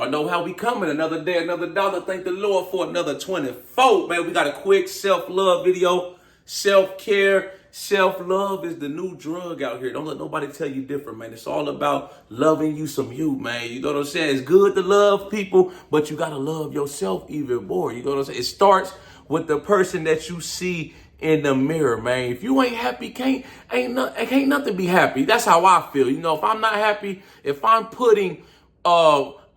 Y'all know how we coming. Another day, another dollar. Thank the Lord for another 24. Man, we got a quick self-love video. Self-care, self-love is the new drug out here. Don't let nobody tell you different, man. It's all about loving you some you, man. You know what I'm saying? It's good to love people, but you got to love yourself even more. You know what I'm saying? It starts with the person that you see in the mirror, man. If you ain't happy, can't nothing be happy. That's how I feel. You know, if I'm not happy, if I'm putting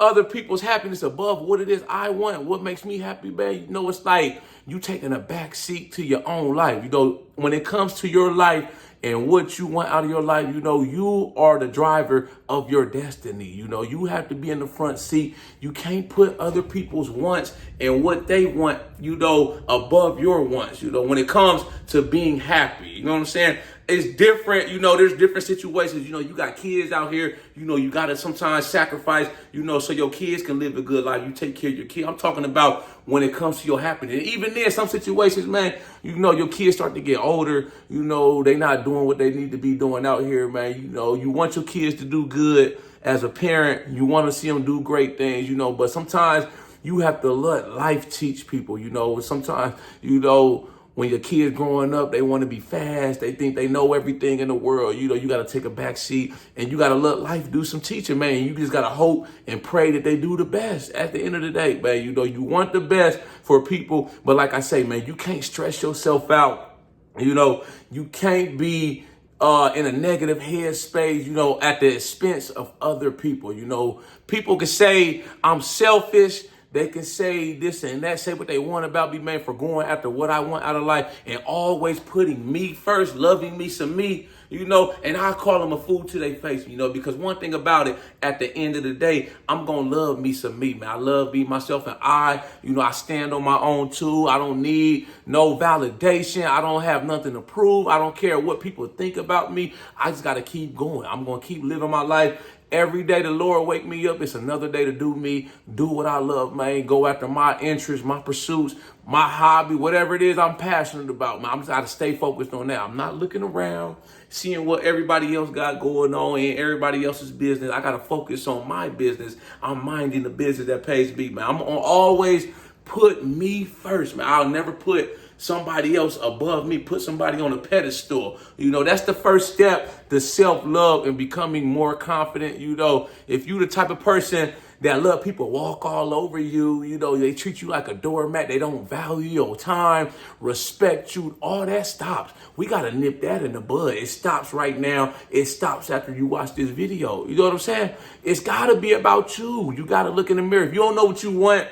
other people's happiness above what it is I want, what makes me happy, man, you know, it's like you taking a back seat to your own life. You know, when it comes to your life and what you want out of your life, you know, you are the driver of your destiny. You know, you have to be in the front seat. You can't put other people's wants and what they want, you know, above your wants, you know, when it comes to being happy. You know what I'm saying? It's different. You know, there's different situations. You know, you got kids out here, you know, you got to sometimes sacrifice, you know, so your kids can live a good life. You take care of your kids. I'm talking about when it comes to your happiness. And even then, some situations, man, you know, your kids start to get older. You know, they not doing what they need to be doing out here, man. You know, you want your kids to do good as a parent. You want to see them do great things, you know, but sometimes you have to let life teach people, you know. Sometimes, you know, when your kids growing up, they want to be fast. They think they know everything in the world. You know, you got to take a back seat and you got to let life do some teaching, man. You just got to hope and pray that they do the best at the end of the day, man. You know, you want the best for people. But like I say, man, you can't stress yourself out. You know, you can't be in a negative headspace, you know, at the expense of other people. You know, people can say I'm selfish. They can say this and that, say what they want about me, man, for going after what I want out of life and always putting me first, loving me some me, you know, and I call them a fool to their face, you know, because one thing about it, at the end of the day, I'm going to love me some me, man. I love me, myself, and you know, I stand on my own too. I don't need no validation. I don't have nothing to prove. I don't care what people think about me. I just got to keep going. I'm going to keep living my life. Every day the Lord wake me up, it's another day to do me, do what I love, man. Go after my interests, my pursuits, my hobby, whatever it is I'm passionate about, man. I'm just got to stay focused on that. I'm not looking around, seeing what everybody else got going on in everybody else's business. I got to focus on my business. I'm minding the business that pays me, man. I'm gonna always put me first, man. I'll never put somebody else above me, put somebody on a pedestal. You know, that's the first step to self-love and becoming more confident. You know, if you the type of person that love people walk all over you, you know, they treat you like a doormat, they don't value your time, respect you, all that stops. We got to nip that in the bud. It stops right now. It stops after you watch this video. You know what I'm saying? It's got to be about you. You got to look in the mirror. If you don't know what you want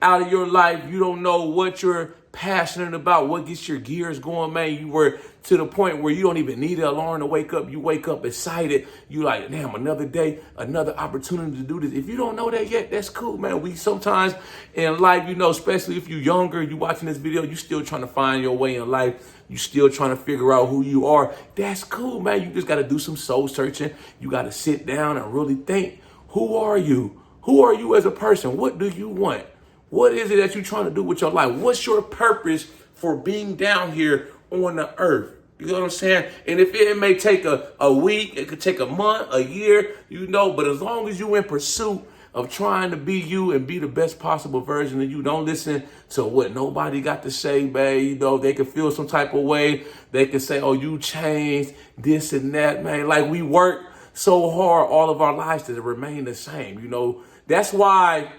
out of your life, you don't know what you're passionate about, what gets your gears going, man, you were to the point where you don't even need an alarm to wake up. You wake up excited. You like, damn, another day, another opportunity to do this. If you don't know that yet, that's cool, man. We sometimes in life, you know, especially if you're younger, you watching this video, you still trying to find your way in life. You still trying to figure out who you are. That's cool, man. You just got to do some soul searching. You got to sit down and really think, who are you? Who are you as a person? What do you want? What is it that you're trying to do with your life? What's your purpose for being down here on the earth? You know what I'm saying? And if it may take a week, it could take a month, a year, you know, but as long as you're in pursuit of trying to be you and be the best possible version of you, don't listen to what nobody got to say, man. You know, they can feel some type of way. They can say, oh, you changed this and that, man. Like we work so hard all of our lives to remain the same. You know, that's why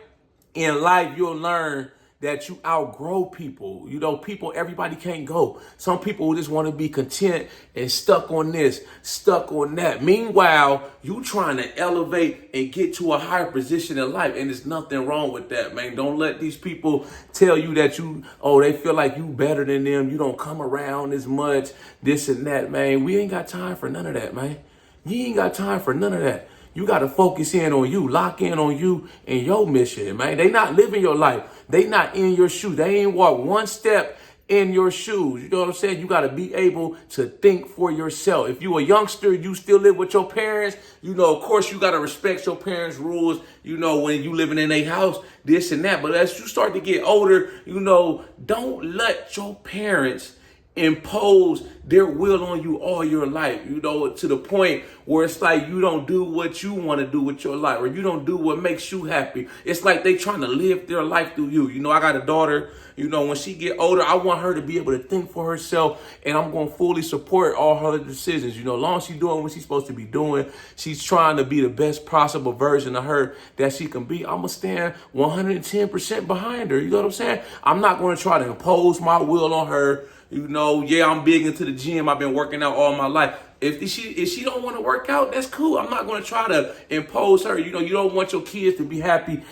in life, you'll learn that you outgrow people. You know, people, everybody can't go. Some people just want to be content and stuck on this, stuck on that. Meanwhile, you trying to elevate and get to a higher position in life. And there's nothing wrong with that, man. Don't let these people tell you that they feel like you better than them. You don't come around as much, this and that, man. We ain't got time for none of that, man. You ain't got time for none of that. You got to focus in on you, lock in on you and your mission, man. They not living your life. They not in your shoes. They ain't walk one step in your shoes. You know what I'm saying? You got to be able to think for yourself. If you a youngster, you still live with your parents, you know, of course you got to respect your parents' rules, you know, when you living in a house, this and that. But as you start to get older, you know, don't let your parents impose their will on you all your life, to the point where it's like you don't do what you want to do with your life, or you don't do what makes you happy. It's like they trying to live their life through you. I got a daughter, when she get older, I want her to be able to think for herself, and I'm going to fully support all her decisions. As long as she's doing what she's supposed to be doing, she's trying to be the best possible version of her that she can be. I'm going to stand 110% behind her. You know what I'm saying? I'm not going to try to impose my will on her. I'm big into the gym. I've been working out all my life. If she don't want to work out, that's cool. I'm not going to try to impose her. You don't want your kids to be happy,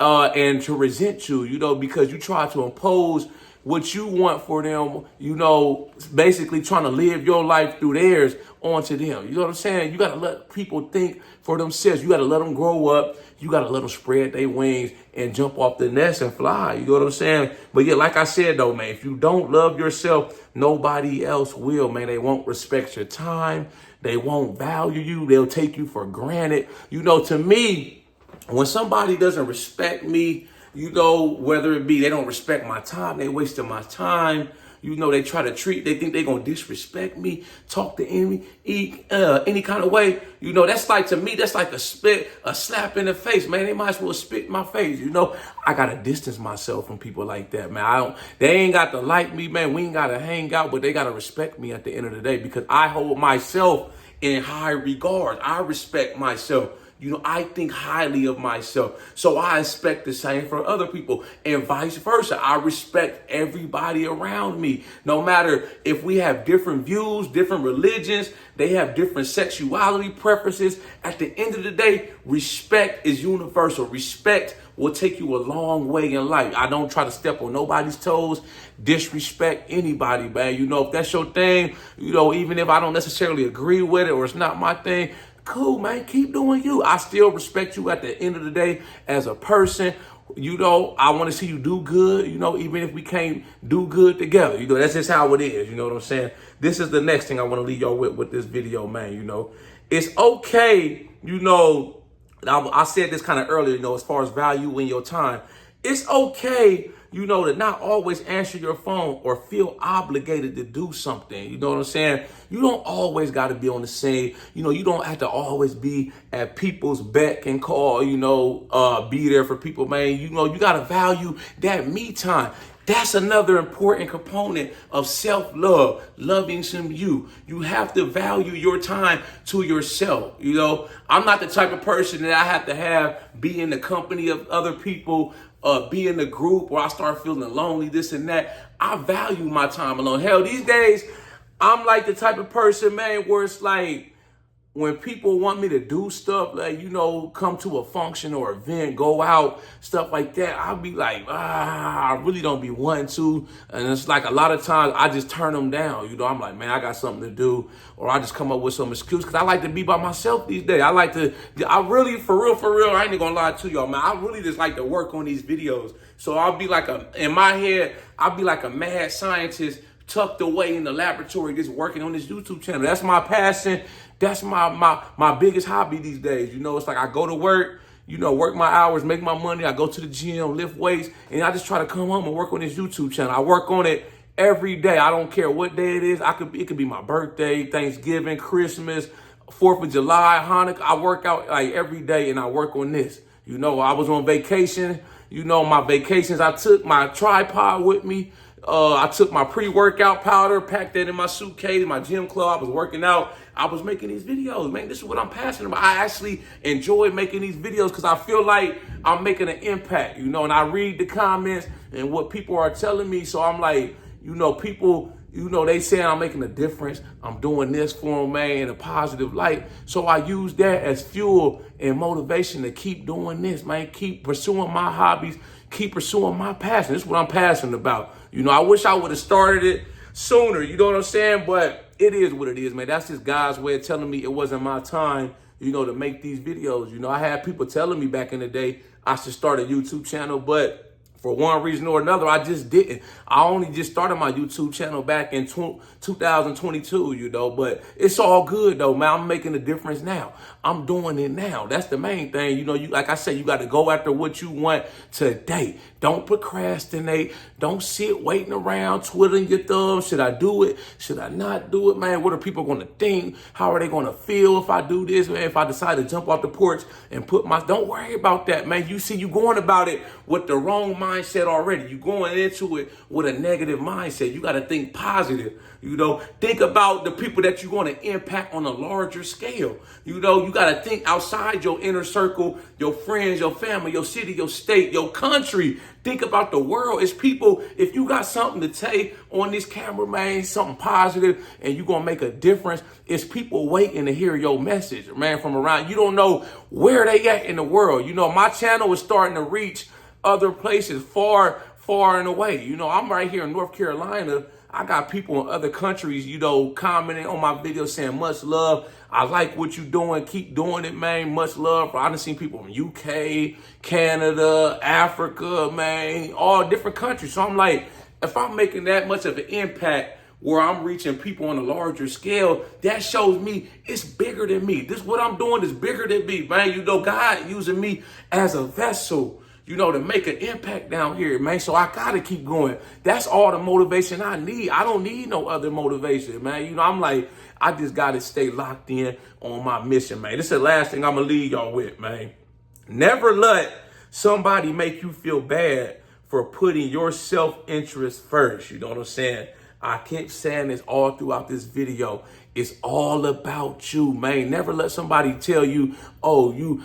and to resent you, because you try to impose what you want for them, basically trying to live your life through theirs onto them. You know what I'm saying? You got to let people think for themselves. You got to let them grow up. You got to let them spread their wings and jump off the nest and fly. You know what I'm saying? But yeah, like I said, though, man, if you don't love yourself, nobody else will, man. They won't respect your time. They won't value you. They'll take you for granted. To me, when somebody doesn't respect me, whether it be they don't respect my time, they wasting my time, they try to they think they're going to disrespect me, talk to any kind of way, that's like, to me, that's like a slap in the face, man. They might as well spit in my face, I got to distance myself from people like that, man. They ain't got to like me, man. We ain't got to hang out, but they got to respect me at the end of the day, because I hold myself in high regard. I respect myself. I think highly of myself. So I expect the same for other people, and vice versa. I respect everybody around me. No matter if we have different views, different religions, they have different sexuality preferences. At the end of the day, respect is universal. Respect will take you a long way in life. I don't try to step on nobody's toes, disrespect anybody, man. If that's your thing, even if I don't necessarily agree with it or it's not my thing, cool, man. Keep doing you. I still respect you at the end of the day as a person. I want to see you do good, even if we can't do good together. That's just how it is. You know what I'm saying? This is the next thing I want to leave y'all with this video, man. It's okay, I said this kind of earlier, as far as valuing your time. It's okay, to not always answer your phone or feel obligated to do something. You know what I'm saying? You don't always got to be on the scene. You don't have to always be at people's beck and call, be there for people, man. You got to value that me time. That's another important component of self-love, loving you. You have to value your time to yourself. I'm not the type of person that I have to be in the company of other people, be in a group where I start feeling lonely, this and that. I value my time alone. Hell, these days, I'm like the type of person, man, where it's like, when people want me to do stuff, like, come to a function or event, go out, stuff like that, I'll be like, I really don't be wanting to. And it's like a lot of times I just turn them down. I'm like, man, I got something to do. Or I just come up with some excuse, because I like to be by myself these days. I really, for real, I ain't gonna lie to y'all, man. I really just like to work on these videos. So I'll be like in my head, I'll be like a mad scientist tucked away in the laboratory, just working on this YouTube channel. That's my passion. That's my biggest hobby these days. It's like I go to work, work my hours, make my money. I go to the gym, lift weights, and I just try to come home and work on this YouTube channel. I work on it every day. I don't care what day it is. It could be my birthday, Thanksgiving, Christmas, 4th of July, Hanukkah. I work out like every day, and I work on this. I was on vacation. My vacations, I took my tripod with me. I took my pre-workout powder, packed that in my suitcase, my gym club. I was working out. I was making these videos, man. This is what I'm passionate about. I actually enjoy making these videos because I feel like I'm making an impact, and I read the comments and what people are telling me. So I'm like, people, they saying I'm making a difference. I'm doing this for them, man, in a positive light. So I use that as fuel and motivation to keep doing this, man. Keep pursuing my hobbies. Keep pursuing my passion. This is what I'm passionate about. I wish I would have started it sooner. You know what I'm saying? But it is what it is, man. That's just God's way of telling me it wasn't my time, to make these videos. I had people telling me back in the day I should start a YouTube channel, but for one reason or another, I just didn't. I only just started my YouTube channel back in 2022, you know, but it's all good though, man. I'm making a difference now. I'm doing it now. That's the main thing. You know, you like I said, you got to go after what you want today. Don't procrastinate. Don't sit waiting around twiddling your thumbs. Should I do it? Should I not do it, man? What are people going to think? How are they going to feel if I do this, man? If I decide to jump off the porch and put my, don't worry about that, man. You see, you going about it with the wrong mindset already. You going into it with a negative mindset. You got to think positive. You know, think about the people that you're going to impact on a larger scale. You know, you got to think outside your inner circle, your friends, your family, your city, your state, your country. Think about the world. It's people, if you got something to say on this camera, man, something positive, and you're going to make a difference, it's people waiting to hear your message, man, from around. You don't know where they at in the world. You know, my channel is starting to reach other places far and away. You know, I'm right here in North Carolina. I got people in other countries, you know, commenting on my videos saying much love. I like what you're doing. Keep doing it, man. Much love. I done seen people from UK, Canada, Africa, man, all different countries. So I'm like, if I'm making that much of an impact where I'm reaching people on a larger scale, that shows me it's bigger than me. This, what I'm doing is bigger than me, man. You know, God using me as a vessel, you know, to make an impact down here, man. So I got to keep going. That's all the motivation I need. I don't need no other motivation, man. You know, I'm like, I just got to stay locked in on my mission, man. This is the last thing I'm going to leave y'all with, man. Never let somebody make you feel bad for putting your self-interest first. You know what I'm saying? I keep saying this all throughout this video. It's all about you, man. Never let somebody tell you, oh, you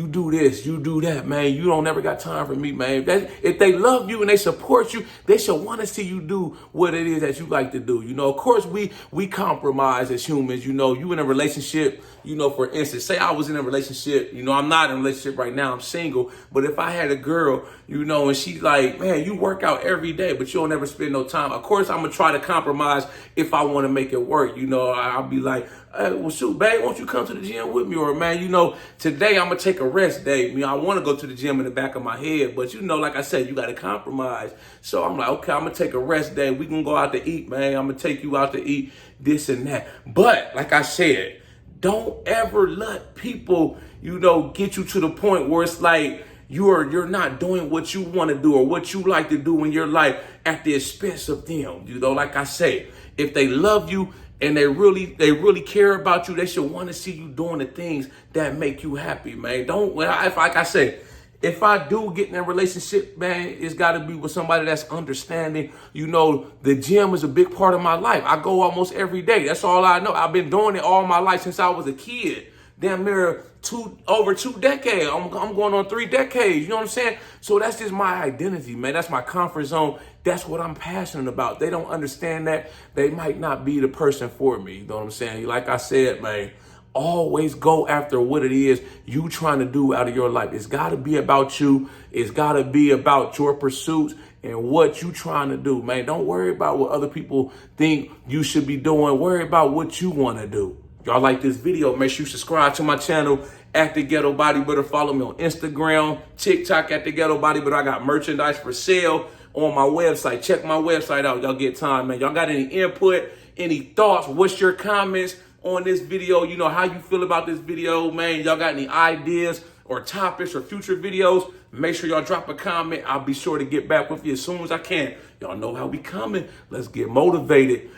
do this, you do that, man. You don't never got time for me, man. If they love you and they support you, they should want to see you do what it is that you like to do. You know, of course, we compromise as humans. You know, you in a relationship, you know, for instance, say I was in a relationship, you know, I'm not in a relationship right now, I'm single. But if I had a girl, you know, and she's like, man, you work out every day, but you don't ever spend no time. Of course, I'm going to try to compromise if I want to make it work. You know, I'll be like, hey, well, shoot, babe, won't you come to the gym with me? Or, man, you know, today I'm going to take a rest day. You know, I want to go to the gym in the back of my head. But, you know, like I said, you got to compromise. So I'm like, okay, I'm going to take a rest day. We can go out to eat, man. I'm going to take you out to eat this and that. But, like I said, don't ever let people, you know, get you to the point where it's like you're not doing what you want to do or what you like to do in your life at the expense of them. You know, like I say, if they love you and they really care about you, they should want to see you doing the things that make you happy, man. Don't, if like I say, if I do get in a relationship, man, it's got to be with somebody that's understanding. You know, the gym is a big part of my life. I go almost every day. That's all I know. I've been doing it all my life since I was a kid. Damn near over 2 decades. I'm going on 3 decades. You know what I'm saying? So that's just my identity, man. That's my comfort zone. That's what I'm passionate about. They don't understand that. They might not be the person for me. You know what I'm saying? Like I said, man, always go after what it is you trying to do out of your life. It's got to be about you. It's got to be about your pursuits and what you trying to do, man. Don't worry about what other people think you should be doing. Worry about what you want to do. Y'all like this video, make sure you subscribe to my channel at The Ghetto Bodybuilder. Follow me on Instagram, TikTok at The Ghetto Bodybuilder. I got merchandise for sale on my website. Check my website out. Y'all get time, man. Y'all got any input, any thoughts? What's your comments on this video? You know, how you feel about this video, man. Y'all got any ideas or topics or future videos? Make sure y'all drop a comment. I'll be sure to get back with you as soon as I can. Y'all know how we coming. Let's get motivated